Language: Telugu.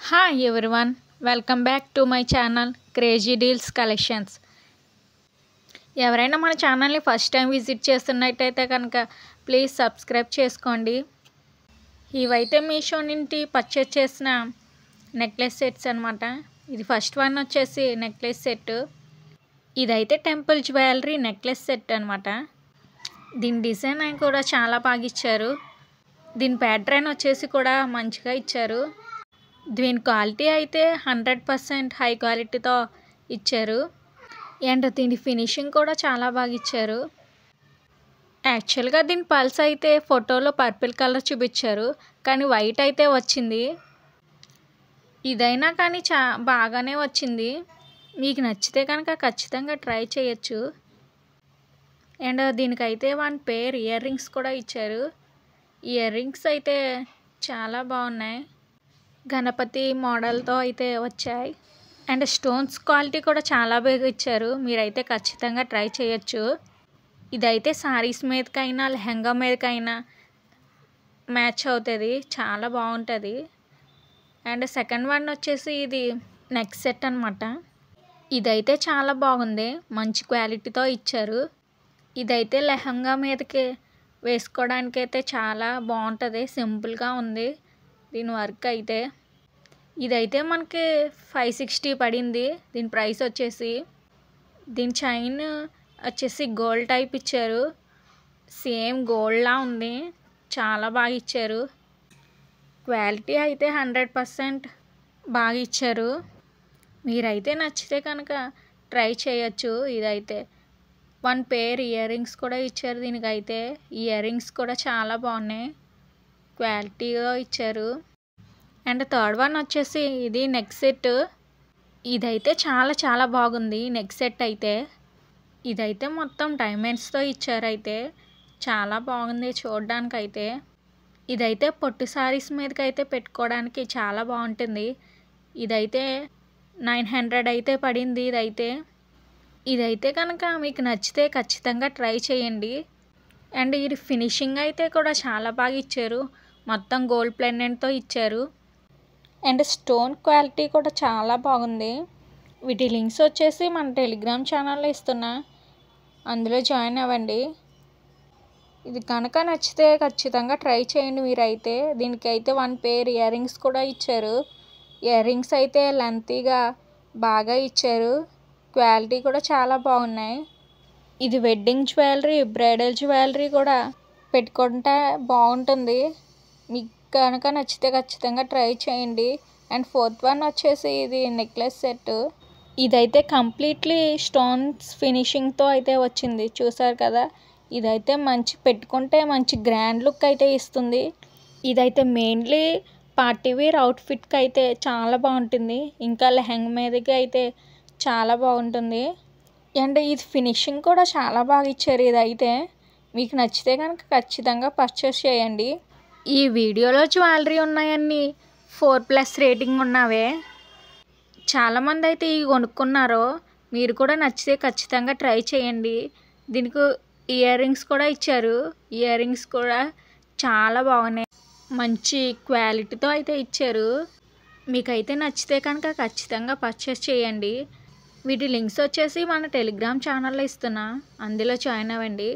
Hi everyone, welcome back to my channel Crazy Deals Collections. ఎవరైనా మన ఛానల్ని ఫస్ట్ టైం విజిట్ చేస్తున్నట్టయితే కనుక ప్లీజ్ సబ్స్క్రైబ్ చేసుకోండి. ఇవైతే మీషో నుండి పర్చేస్ చేసిన నెక్లెస్ సెట్స్ అనమాట. ఇది ఫస్ట్ వన్ వచ్చేసి నెక్లెస్ సెట్. ఇదైతే టెంపుల్ జ్యువెలరీ నెక్లెస్ సెట్ అనమాట. దీని డిజైన్ కూడా చాలా బాగా ఇచ్చారు. దీని ప్యాటర్న్ వచ్చేసి కూడా మంచిగా ఇచ్చారు. దీని క్వాలిటీ అయితే 100% హై క్వాలిటీతో ఇచ్చారు. అండ్ దీని ఫినిషింగ్ కూడా చాలా బాగా ఇచ్చారు. యాక్చువల్గా దీని పల్స్ అయితే ఫోటోలో పర్పుల్ కలర్ చూపించారు, కానీ వైట్ అయితే వచ్చింది. ఇదైనా కానీ బాగానే వచ్చింది. మీకు నచ్చితే కనుక ఖచ్చితంగా ట్రై చేయొచ్చు. అండ్ దీనికైతే 1 పేర్ ఇయర్ రింగ్స్ కూడా ఇచ్చారు. ఇయర్ రింగ్స్ అయితే చాలా బాగున్నాయి. గణపతి మోడల్తో అయితే వచ్చాయి. అండ్ స్టోన్స్ క్వాలిటీ కూడా చాలా బాగా ఇచ్చారు. మీరైతే ఖచ్చితంగా ట్రై చేయొచ్చు. ఇదైతే సారీస్ మీదకైనా లెహంగా మీదకైనా మ్యాచ్ అవుతుంది, చాలా బాగుంటుంది. అండ్ సెకండ్ వన్ వచ్చేసి ఇది నెక్ సెట్ అనమాట. ఇదైతే చాలా బాగుంది, మంచి క్వాలిటీతో ఇచ్చారు. ఇదైతే లెహంగా మీదకి వేసుకోవడానికి అయితే చాలా బాగుంటుంది, సింపుల్గా ఉంది దీని వర్క్ అయితే. ఇదైతే మనకి 560 పడింది. దీని ప్రైస్ వచ్చేసి. దీని చైన్ వచ్చేసి గోల్డ్ టైప్ ఇచ్చారు, సేమ్ గోల్డ్లా ఉంది, చాలా బాగా ఇచ్చారు. క్వాలిటీ అయితే 100% బాగా ఇచ్చారు. మీరైతే నచ్చితే కనుక ట్రై చేయొచ్చు. ఇదైతే 1 పేర్ ఇయర్ రింగ్స్ కూడా ఇచ్చారు. దీనికైతే ఇయర్ రింగ్స్ కూడా చాలా బాగున్నాయి, క్వాలిటీగా ఇచ్చారు. అండ్ థర్డ్ వన్ వచ్చేసి ఇది నెక్ సెట్. ఇదైతే చాలా బాగుంది నెక్ సెట్ అయితే. ఇదైతే మొత్తం డైమండ్స్తో ఇచ్చారు, అయితే చాలా బాగుంది చూడడానికి అయితే. ఇదైతే పొట్టు సారీస్ మీదకైతే పెట్టుకోవడానికి చాలా బాగుంటుంది. ఇదైతే 900 అయితే పడింది. ఇదైతే కనుక మీకు నచ్చితే ఖచ్చితంగా ట్రై చేయండి. అండ్ ఇది ఫినిషింగ్ అయితే కూడా చాలా బాగా ఇచ్చారు, మొత్తం గోల్డ్ పెండెంట్తో ఇచ్చారు. అండ్ స్టోన్ క్వాలిటీ కూడా చాలా బాగుంది. వీటి లింక్స్ వచ్చేసి మన టెలిగ్రామ్ ఛానల్లో ఇస్తున్నా, అందులో జాయిన్ అవ్వండి. ఇది కనుక నచ్చితే ఖచ్చితంగా ట్రై చేయండి మీరైతే. దీనికైతే 1 పేర్ ఇయర్ రింగ్స్ కూడా ఇచ్చారు. ఇయర్ రింగ్స్ అయితే లెంతీగా బాగా ఇచ్చారు, క్వాలిటీ కూడా చాలా బాగున్నాయి. ఇది వెడ్డింగ్ జ్యువెలరీ, బ్రైడల్ జ్యువెలరీ కూడా పెట్టుకుంటే బాగుంటుంది. మీకు కనుక నచ్చితే ఖచ్చితంగా ట్రై చేయండి. అండ్ ఫోర్త్ వన్ వచ్చేసి ఇది నెక్లెస్ సెట్. ఇదైతే కంప్లీట్లీ స్టోన్స్ ఫినిషింగ్తో అయితే వచ్చింది, చూసారు కదా. ఇదైతే మంచి పెట్టుకుంటే మంచి గ్రాండ్ లుక్ అయితే ఇస్తుంది. ఇదైతే మెయిన్లీ పార్టీ వేర్ అవుట్ఫిట్కి అయితే చాలా బాగుంటుంది, ఇంకా లెహంగా మీదకి అయితే చాలా బాగుంటుంది. అండ్ ఇది ఫినిషింగ్ కూడా చాలా బాగా ఇచ్చారు. ఇదైతే మీకు నచ్చితే కనుక ఖచ్చితంగా పర్చేస్ చేయండి. ఈ వీడియోలో జ్యువెలరీ ఉన్నాయన్నీ 4+ రేటింగ్ ఉన్నవే. చాలామంది అయితే ఇవి కొనుక్కున్నారో, మీరు కూడా నచ్చితే ఖచ్చితంగా ట్రై చేయండి. దీనికి ఇయర్ రింగ్స్ కూడా ఇచ్చారు. ఇయర్ రింగ్స్ కూడా చాలా బాగున్నాయి, మంచి క్వాలిటీతో అయితే ఇచ్చారు. మీకైతే నచ్చితే కనుక ఖచ్చితంగా పర్చేస్ చేయండి. వీటి లింక్స్ వచ్చేసి మన టెలిగ్రామ్ ఛానల్లో ఇస్తున్నా, అందులో జాయిన్ అవ్వండి.